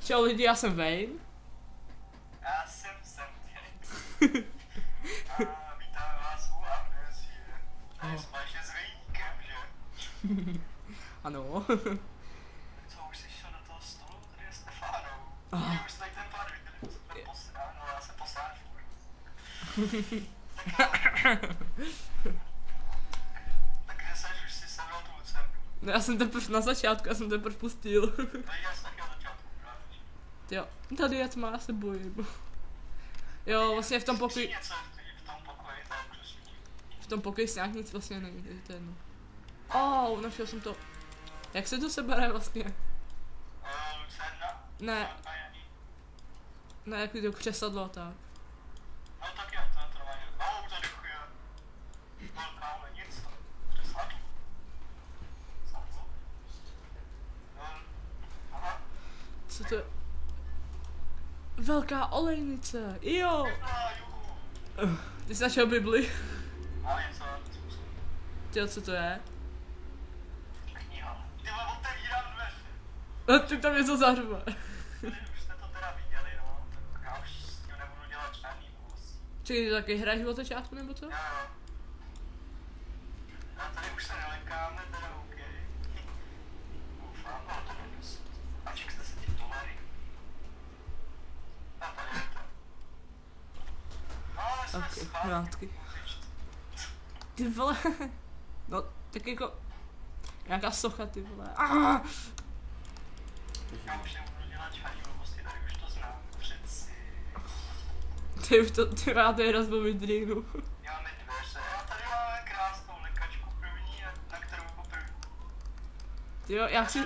Čau lidi, já jsem Wayne. Já jsem Semtěj. A vítám vás u Amnesie. Tady jsme ještě s Vejníkem, že? Ano. Co už jsi šel do toho stolu, tady je Stefánou. Mě už tady ten pár viděli, co byl posrán, no já jsem posrán furt. Takže seš už si sebral tu lucernu. No já jsem teprve na začátku, já jsem teprve pustil. Já jsem taky na začátku, právě. Jo, tady je tma, já se bojím. Jo, vlastně v tom pokoji, Něco v tom pokoji, tam přesně. v tom pokoji snad nic vlastně není, takže to je jedno. Našel jsem to. Jak se to sebere vlastně? Lucerna? Ne, ne, jak to křesadlo a tak. No tak jo, to je trvání. No, tady chuj je. Velká olenice. Přesadlo. Sadlo. Aha. Co to je? Velká olejnice, jo! Juhu. Ty jsi našel Bibli? Ale něco, způsob. Tyjo, co to je? Kniha. Ty vole, otevírám dveře. A ty tam něco zařve. Tady už jste to teda viděli, no. Tak já už s tím nebudu dělat žádný vůz. Čekaj, ty taky hraješ od začátku nebo co? Jo. A tady už se nelekáme, teda OK. Doufám, ale to nemusí. Aček jste se ti dolary. A tady je to. No, ale jsme Ok, zpátky. vrátky. Ty vole. No, tak jako... Nějaká socha, ty vole. Já už nebudu dělat žádný blbosti, tady už to znám. Přeci. Ty už to, ty já tady rozbil vidrinu. Máme dveře a tady máme krásnou lekačku první, na kterou poprvé. Jo, já chci...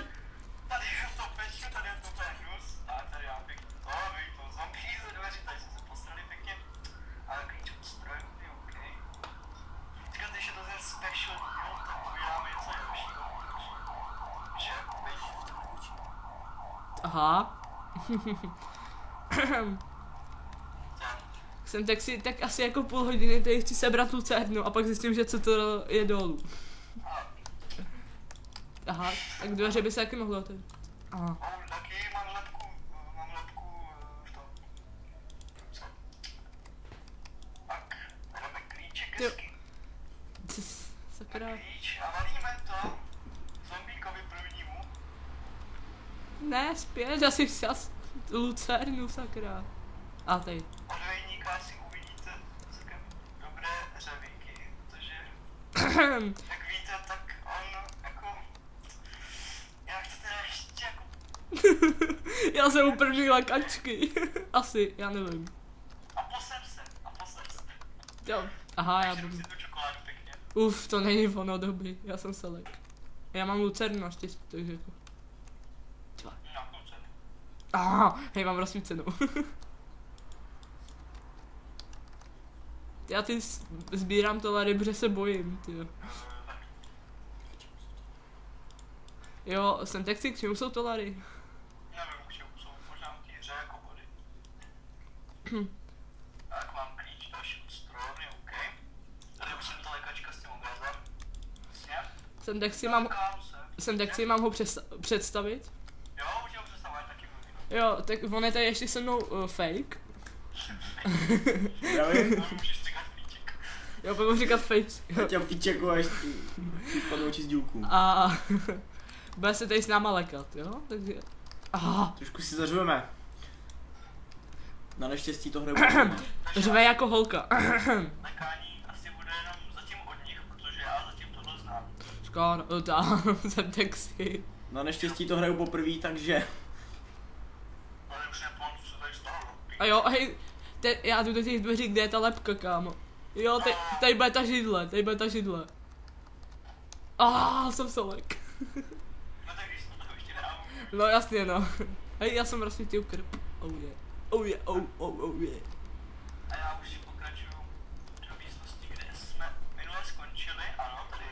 Tady je to pečka, tady je to ten hnus, a tady já pěkně. Vy to zamknij ze dveří, tady jsme se postrali pěkně. Ale klíč od stroje, je OK. Teďka, když je to ten special deal, tak uděláme něco lepšího. Že? Vidíš v tom klíči. Aha. Jsem tak si, tak asi jako půl hodiny tady chci sebrat lucernu a pak zjistím, že co to je dolů. Aha, tak dveře by se taky mohlo otevřít. Aha. Taky mám lepku v tom. Co? Tak, dáme klíček Jo. hezky. Sakra. Klíč a valíme to zombíkovi prvnímu. Ne, zpět, já si chci lucernu, sakra. A tady. Od Vejníka si uvidíte celkem dobré řevíky, protože jak víte, tak on jako, jak to teda ještě jako, Já jsem u první lékačky. Asi, já nevím. a poser se. Jo. Aha, já Takže budu. si tu čokoládu pěkně. Uf, to není ono doby, já jsem selek. Já mám lucernu naštěstí, takže jako. Na kluce. Aha, hej, mám rozsvícenou. Já ty sbírám dolary, protože se bojím, tyjo. Jo, jsem taxi, k čemu jsou dolary? Nevím, už jsou možná ty hře jako vody. Tak mám klíč, další od strojovny, OK. Tady už jsem ta lékačka s tím obrazem. Jasně. Jsem taxi, mám ho představit? Jo, už ho představovat taky mluví. Jo, tak on je tady ještě se mnou fake. Zdravím. Můžeš stříkat klíček. Jo, budu říkat fake. Já tě v píčeku a ještě spadnou oči z dílků. A bude se tady s náma lekat, jo? Takže... Aha, Trošku si zařveme. Na neštěstí to hraju. řve jako holka. Lekání asi bude jenom zatím od nich, protože já zatím tohle znám. Skoro, jsem taxi. Na neštěstí to hraju poprvé, takže... Ale už nepamatuji, co tady stalo. A jo, hej, já jdu do těch dveří, kde je ta lepka, kámo. Jo, tady bude ta židle, jsem selek. No tak když to toho ještě dám. No jasně, no. Hej, já jsem rozsvítil krp. Oh yeah, oh yeah. A já už pokračuju do místnosti, kde jsme minule skončili. Ano, tady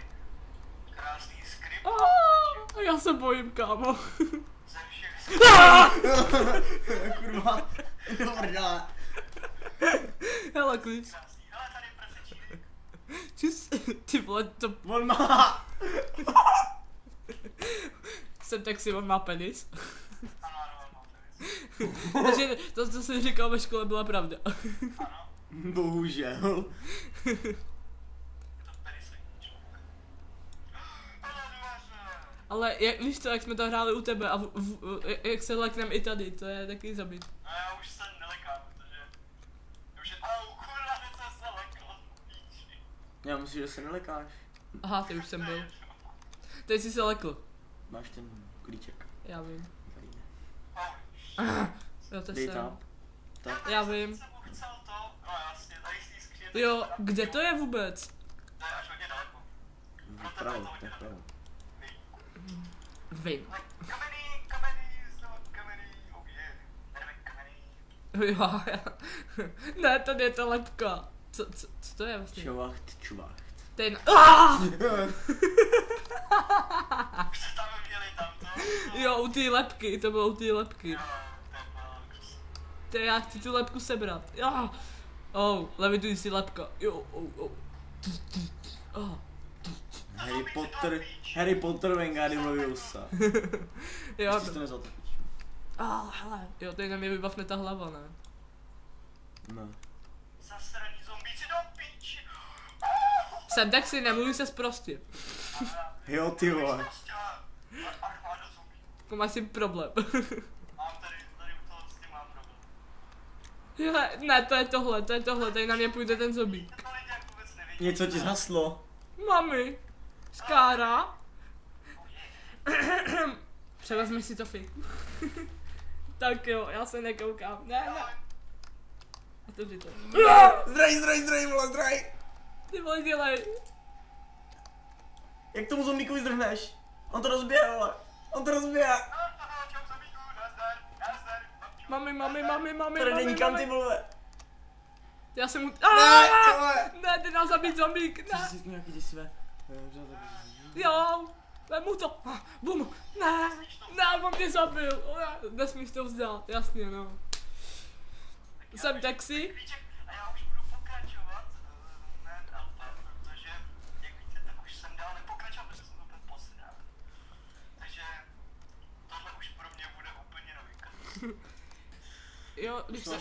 krásný skript. Já se bojím, kámo. Ze všech Kurva. Dobrá. Hele, klíč. krásný. Hele, tady prasečínek. Čus, ty vole, to... On má. Jsem taxi, on má penis. Ano, ano, ano, to je. Takže to, co jsi říkal ve škole, byla pravda. Ano, Bohužel. je to perisojní člověk. Ale dveře. Ale víš co, jak jsme to hráli u tebe a jak se lekneme i tady, to je taky zabít. No já už se nelekám, protože... Už je... Au, kurva, teď jsem se lekl. Píči. Já myslím, že se nelekáš. Aha, ty už jsem byl. Teď jsi se lekl. Máš ten klíček. Já vím. Tady je. Au. Jo, to Dej jsem. tam. Tak. Já vím. Jsem chcel to. No jasně, tady si ji skříje. Jo, kde to je vůbec? To je až hodně daleko. Vpravo, tak vpravo. Vím. Kamenný, oh yeah. Jdeme kamenný. Jo, ne, tady je ta lepka. Co to je vlastně? Čuvacht, čuvacht. To je Už jste tam viděli tamto? Jo, u té lepky, to bylo u té lepky. Jo, to bylo krásný. To já chci tu lepku sebrat. Jo. Oh, levituj si lepka. Jo, oh. Harry Potter Wingardium Leviosa. Jo, Jsi to nezatopíš. hele. Jo, tady na mě vybavne ta hlava, ne? No. Zasraní zombíci do píči. Jsem tak si nemluví se sprostě. Jo, ty vole. Armáda zombí. Jako máš si problém. Mám tady u toho s tím mám problém. Jo, ne, to je tohle, tady na mě půjde ten zombík. To lidi jak vůbec nevidí. Něco ti zhaslo. Mami, Skára. Oh yeah. Převezmi si to fit. Tak jo, já se nekoukám. Ne. A to to. Zdrej, vole, zdrej. Ty vole, dělej. Jak tomu zombíkovi zdrhneš? On to rozbije, vole. On to rozbije. Čau zombíku, nazdar. Mami. Tady není kam, ty vole. Já jsem mu... Ne, ty vole. Ne, ty nás zabít zombík, Cože ne. jsi nějaký děsivé. Jo, vemu to. Bum. Ne, on mě zabil. Nesmíš to vzdát, jasně, no. Jsem taxi. A já už budu pokračovat. Ne, protože, jak víte, tak už jsem dál nepokračoval, protože jsem to byl posledná. Takže tohle už pro mě bude úplně novinka. Jo, když tak...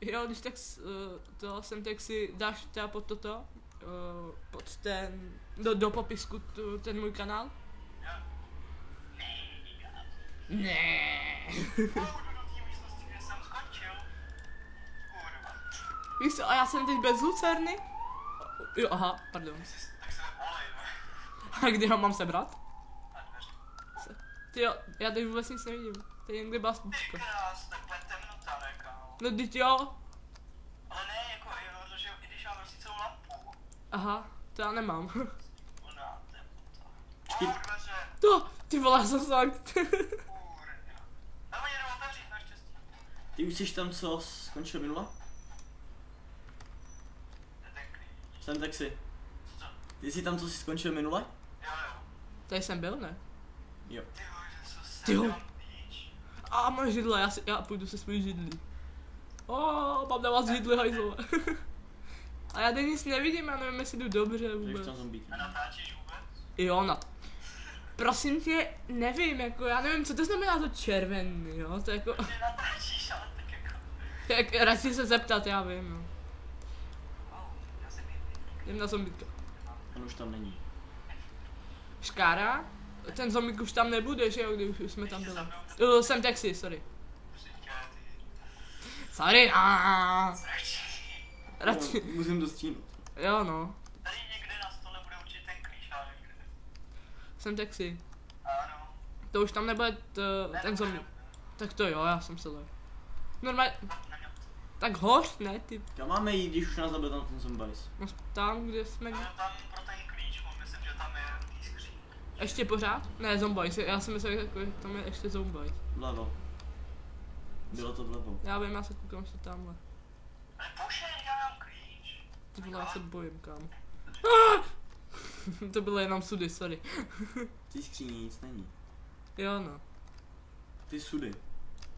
Jo, když tak to jsem taxi, dáš teda pod toto, pod ten, do popisku ten můj kanál? Ne. Půjdu do té místnosti, kde jsem skončil. Kurva. Víš co, a já jsem teď bez lucerny? Jo, aha, pardon. Tak se olej, ne? A kdy ho mám sebrat? Na dveře. Ty jo, já teď vůbec nic nevidím. To je někde Ty bastičko. krás, takhle temnota, ne, kámo. No teď jo. Ale ne, jako, protože i když mám rozsvícenou lampu. Aha, to já nemám. Ona temnota. Počkej. Dveře. To, ty vole, jsem tak. Kurňa. Nebo jenom otevřít, naštěstí. Ty už jsi tam, co skončil minule? To je ten klíč. Jsem taxi. Co? Ty jsi tam, co jsi skončil minule? Jo. Tady jsem byl, ne? Jo. Ty vole, co se Ty jo. dělám píč. A moje židle, já půjdu se svojí židlí. Mám na vás židli, hajzlové. A já teď nic nevidím, já nevím, jestli jdu dobře Už vůbec. tam zombík. A natáčíš vůbec? Jo, prosím tě, nevím, jako, já nevím, co to znamená to červený, jo, to je jako, Ty natáčíš, ale tak jako... jak, radši se zeptat, já vím, no. Wow, já jsem jen... Jdem na zombíka. On už tam není. Škára? Ten zombík už tam nebude, že jo, když už jsme tam byli. Jsem taxi, sorry. Sorry, radši, No, musím to stínut. jo no, Tady někde na stole bude určitě ten klíč, ale někde. jsem taxi. Ano. To už tam nebude ten zombík. Tak to jo, já jsem se lek. Normálně, tak hoř, ne, ty, Kam máme jít, když už nás zabil tam ten zombajs? no tam, kde jsme, No tam pro ten klíč, myslím, že tam je tý skříň. ještě pořád? Ne, zombajs, já jsem myslel, jako, tam je ještě zombajs. Vlevo. Bylo to vlevo. Já vím, já se koukám ještě tamhle. Ale pošel, já mám klíč. Ty vole, já se bojím, kámo. To bylo jenom sudy, sorry. V té skříni nic není. Jo no, Ty sudy.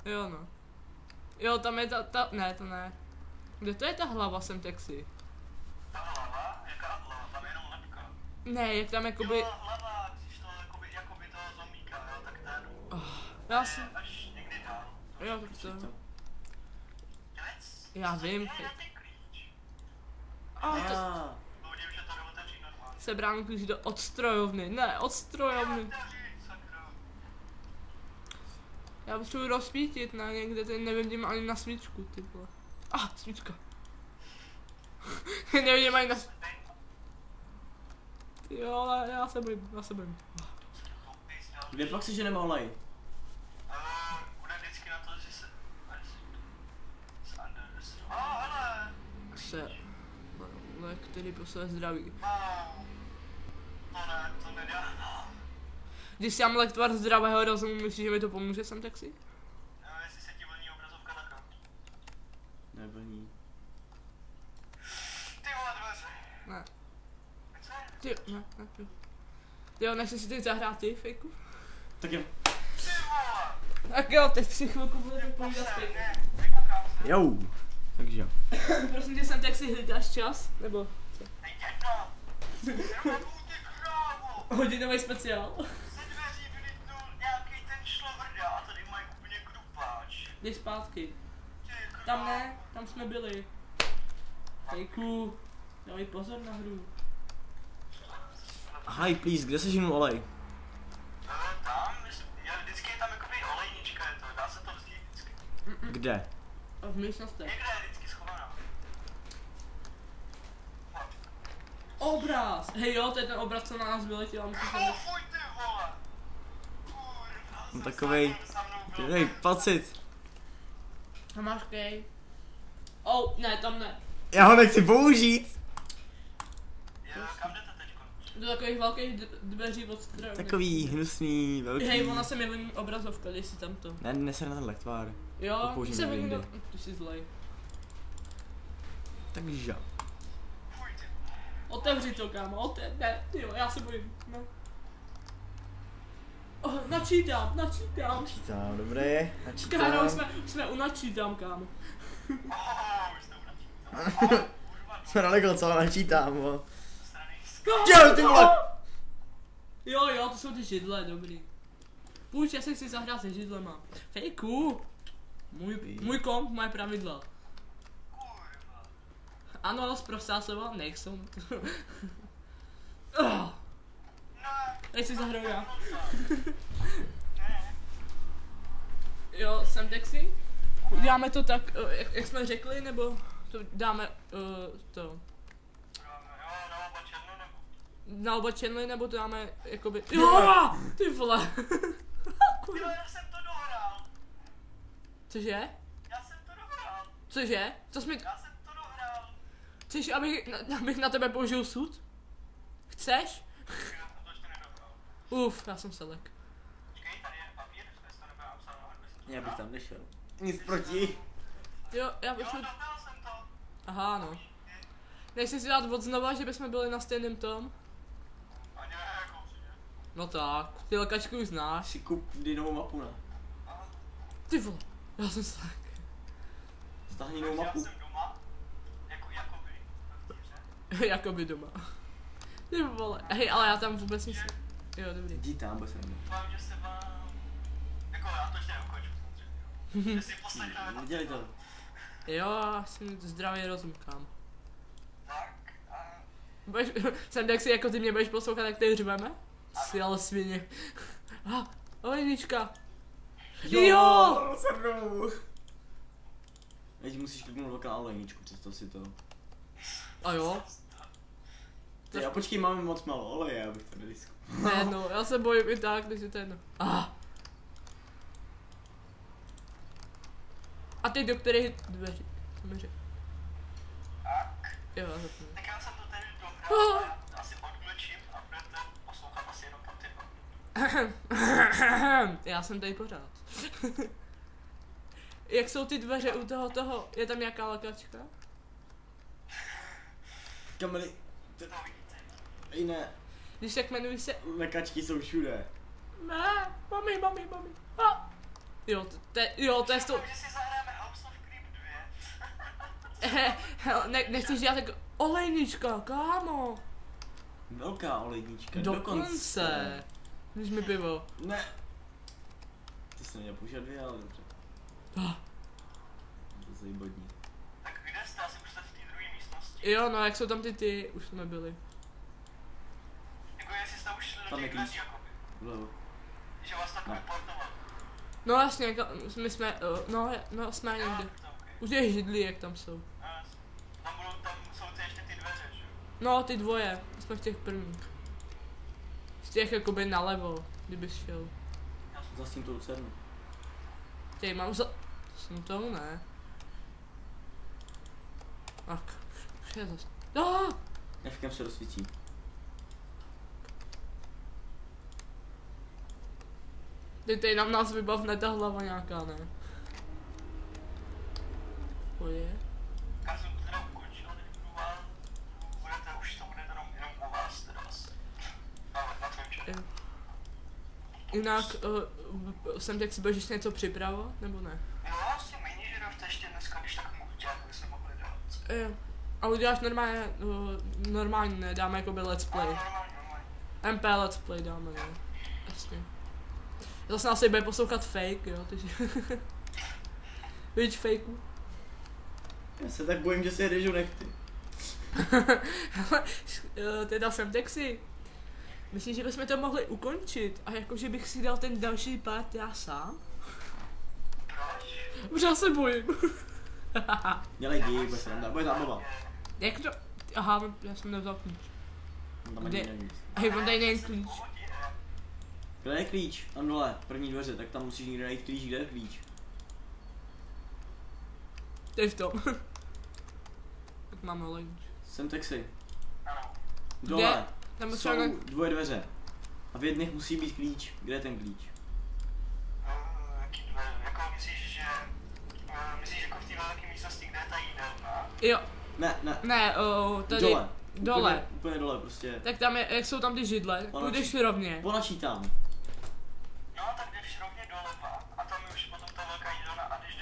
jo no. Jo, tam je ne, to ne. Kde to je ta hlava, jsem taxi? Ta hlava? Jaká hlava? Tam je jenom lepka. Ne, jak tam jakoby, Jo, hlava, když to jakoby toho zombíka, jo, tak ten. Já si... až někdy dál. Jo, tak to... Dělec? Já vím. Ne, na ten klíč. A to... Doudím, že to jde otevřít normálně. Sebrám klíč od strojovny. Ne, od strojovny. Otevřít, sakra. Já potřebuji rozsvítit, ne, někde teď nevidím ani na svíčku, ty vole. Svíčka. Nevidím ani na... Jo, ale já se bojím. Kde pak si, že nemá olej? Bude vždycky na to, že se... ale... Se... Lék, který posiluje zdraví. To nedá. Když si mám lék tvar zdravého rozumu, myslíš, že mi to pomůže sem taxi? Jestli se ti vlní obrazovka tak. Nevlní. Ty vole dveře. Ne. Co? Ne. Jo, nechci si teď zahrát ty, fejku? Tak jo. Ty vole. Tak jo, teď si chvilku budeme povídat fejku. Ne, vykoukám se. Jo. Takže jo. Prosím tě, sem taxi hlídáš čas? Nebo co? Jedno. Nemámu ty krávo. Hodinový speciál. Se dveří vylítnul nějaký ten šlovrda a tady mají úplně krupáč. Jdeš zpátky. Ty krávo. Tam ne, tam jsme byli. Fejku, dávej pozor na hru. Hi, please, kde se žinu olej? Tam, vždycky je tam jakoby olejnička, dá se to vzít vždycky. Kde? A v místnostech. Někde je vždycky schovaná. Obraz! Hej jo, to je ten obraz, co na nás vyletěl. Fuj ty vole! Kurva, No takovej... Hej, pacit. A máš kej. Oh, ne, tam ne. Já ho nechci použít. Jo, kam jdete teďko? Do takových velkých dveří od strojů. Takový hnusný, velký. Hej, ona se mi vlní obrazovka, když si tam to. Ne, neser na ten lektvar. Jo, To použijeme se vlní, jindy. ty jsi zlej. Takže. Fuj ty. Otevři to, kámo, ne, jo, já se bojím, no. Načítám. Načítám, dobré. Kámo, jsme u načítám, kámo. Už to unačím. Jsme daleko, co načítám, bo. Strany Dělej, ty vole! Jo, to jsou ty židle, dobrý. Půjď, já se chci zahrát se židlema. Fejku. Můj komp, moje pravidla. kurva. Ano, zprostá slova, nejsou. Ne. Teď si zahraju já. Ne. Jo, jsem taxi. Uděláme to tak, jak jsme řekli, nebo to dáme to Jo, na oba černo nebo? na oba channely, nebo to dáme jakoby... Jo, ty vole. Jo, já jsem to dohrál. Cože? Já jsem to dohrál. Cože? Co jsi mi... Já jsem to dohrál. Chceš, abych na tebe použil sud? Chceš? Já to ještě nedohrál. Uf, já jsem selek. Počkej, tady je papír, jestli to nebude napsáno, aby jsem to Já bych dohrál. tam nešel. Nic proti. Jo, já Jo, bych... dohrál jsem to. Aha, no. Nechci si dát od znova, že bychom byli na stejném tom? A ne, jako určitě. No tak, ty lekačku už znáš. Si kup novou mapu, ne? Ty vole, já jsem selek. Stáhni novou Já mapu. jsem doma. Jakoby. ve vtíře. Jakoby doma. Ty vole, hej, ale já tam vůbec nic... Jo, dobrý. Jdi tam, bez mě. Doufám, že se vám... Jako já to ještě neukonču samozřejmě. Že si poslechneme to. Nedělej to. Jo, já si mít zdravý rozum, kam. Tak a... Jsem tak si jako ty mě budeš poslouchat, jak tady řveme? Jsi ale svině. Olejnička. Jo! Srnu. Teď musíš kliknout dvakrát na olejničku, představ si to. A jo? Ty, a počkej, máme moc málo oleje, abych to nedisku. Ne, no, já se bojím i tak, když je to jedno. A teď do kterých dveří? Co mi řekl? Tak. Jo, já zapnu. Tak já jsem to tady dohrál. Já asi odmlčím a budete poslouchat asi jenom pro ty dva. Já jsem tady pořád. Jak jsou ty dveře u toho? Je tam nějaká lakačka? Kamery. To vidíte. Ej ne, Když tak jmenuji se... lekačky jsou všude. Ne, mami. Jo, to je s tou... Takže si zahráme House of Creep 2. Nechceš dělat jako olejnička, kámo. Velká olejnička, Dokonce. Když mi pivo. Ne. To se jsem měl použít 2, ale dobře. Ah. To je zajíbadní. Tak kde jste? Asi už jste v té druhé místnosti. Jo, no jak jsou tam ty, už jsme byli. Jako jestli jste už šli do Tam je těch klíč. dveří, jakoby. Vlevo. Že vás tak vyportoval. No jasně, my jsme, no jsme někde. To okay. Už je židlí, jak tam jsou. Tam jsou ty ještě ty dveře, že jo? No, ty dvoje, jsme v těch prvních. Z těch jakoby nalevo, kdybys šel. Zas tím tu lucernu. Teď mám za... Jsem to ne. Tak, už je zase. Ah! Fkem se rozsvítí. Teď nám nás vybavne ta hlava nějaká, ne? Pojde. Já jsem to teda ukončil, teď budu vás. Budete už, to bude jenom o vás teda asi. Ale na tvém čele. Jinak, jsem tak si budeš něco připravovat, nebo ne? No já si méně, že to ještě dneska, když tak mohu dělat, aby jsme mohli dát. Jo. A uděláš normálně, ne? Dáme jakoby let's play. Normálně. MP let's play dáme, ne? Jasně. Zase nás bude poslouchat fake, jo, takže... Víš fakeu? Já se tak bojím, že se jedeš o nechty. Teda jsem taxi. Myslím, že bychom to mohli ukončit a jakože bych si dal ten další part já sám? Proč? Už já se bojím. Dělej dík, bude sranda, bude zábava. Jak to? Aha, já jsem nevzal klíč. Tam Kde? ani není. Hej, on tady není klíč. Kde je klíč? Tam dole, první dveře, tak tam musíš někde najít klíč, kde je klíč? To je v tom. Tak máme klíč. Jsem taxi. Ano. Dole Tam jsou potřebujeme... dvoje dveře. A v jedných musí být klíč. Kde je ten klíč? Jaký dveře? Jako myslíš, že... Myslíš jako v té velké místnosti, kde je ta jídelna? Jo, Ne, ne, tady. dole. Dole. Úplně dole prostě. Tak tam je, jak jsou tam ty židle, tak půjdeš rovně. Ponačítám. No tak jdeš rovně doleva a tam je už potom ta velká jídelna a jdeš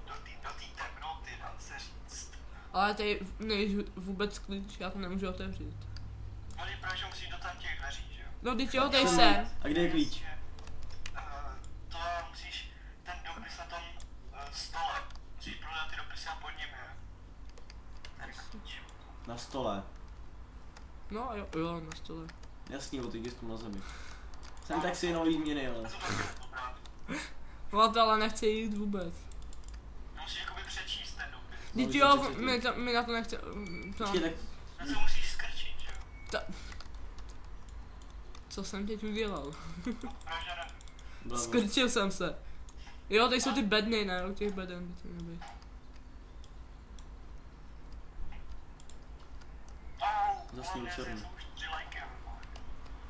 do té temnoty, dá se říct. Ale tady nejsi vůbec klíč, já to nemůžu otevřít. No teď protože musíš do tam těch dveří, že jo? No teď jo, tady jsem. A kde je klíč? To musíš, ten dopis na tom stole, musíš prodat ty dopisy a pod ním je. Tady klíč. Na stole. No jo, na stole. Jasný, o teď na zemi. Jsem taxi nový změny, ale. Já jsem to chtěl pobrát. No to ale nechci jít vůbec. Musíš jakoby přečíst ten dopis. No, Teď jo, přečetli. my na to nechce... To, Počkej, tak No se musíš skrčit, že jo? co jsem teď udělal? Protože ne. byla Skrčil jsem se. Jo, tady jsou ty bedny, ne? U těch beden by to mělo být. Zasní lucernu. Jsou už 3 lajky, jo.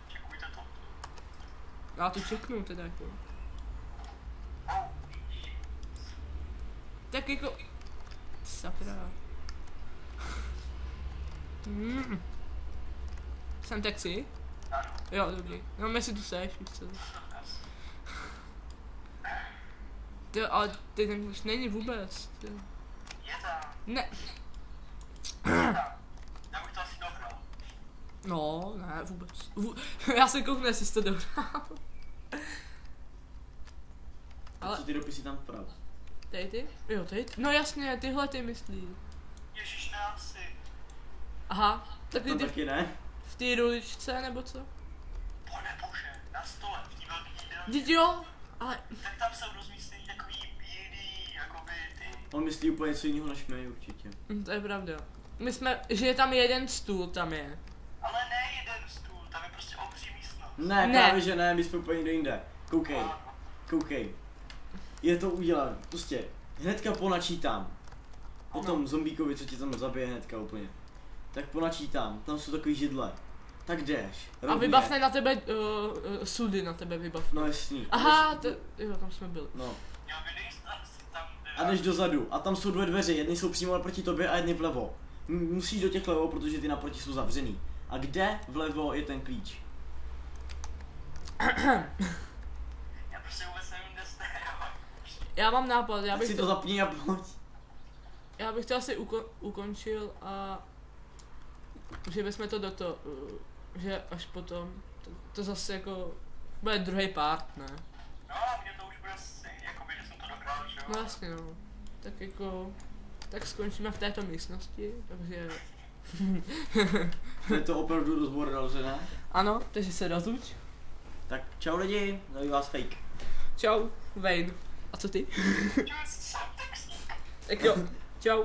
Čekujte to. Já to čeknu teda jako. Tak jako... Sakra. Jsem taxi? Ano. Jo, dobrý. No, jestli tu seš, víš co. Ty, ale ty ten už není vůbec. Ty. Je tam. Ne. Já bych to asi dohrál. No, ne, vůbec. Já se kouknu, jestli jsi to dohrál. Ale Co ty dopisy tam vpravo? tady ty? Jo, tady ty? No jasně, tyhle ty myslí. Ježiš, ne asi. Aha, tak Tam ty taky ne? v té ruličce, nebo co? Pane bože, na stole, v té velké jídelně. Vždyť jo, ale Tak tam jsou rozmístěný takový bílý, jakoby ty. On myslí úplně něco jiného než my určitě. to je pravda. My jsme, že je tam jeden stůl, tam je. Ale ne jeden stůl, tam je prostě obří místnost. Ne, Ne. právě že ne, my jsme úplně někde jinde. Koukej, koukej. Je to udělané, prostě hnedka ponačítám. O tom zombíkovi, co ti tam zabije hnedka úplně. Tak ponačítám, tam jsou takový židle. Tak jdeš. A rovně. vybavne na tebe, sudy na tebe vybavne. No jasný. Aha, jo, tam jsme byli. No. Jo, vy nejste asi tam, kde... A jdeš dozadu a tam jsou dvě dveře, jedny jsou přímo naproti tobě a jedny vlevo. Musíš do těch levo, protože ty naproti jsou zavřený. A kde vlevo je ten klíč? Já prostě vůbec nevím, kde jste, jo. Já mám nápad, já Tak bych si to zapni a pojď. Já bych to asi ukončil a že bychom to že až potom, to zase jako bude druhý part, ne? No, mě to už bude No jasně no. Tak jako, tak skončíme v této místnosti, takže... Je to opravdu rozbor dalže, ne? Ano, takže se rozluč. Tak čau lidi, zdraví vás fake. Čau, Wayne. A co ty? Tak jo, čau.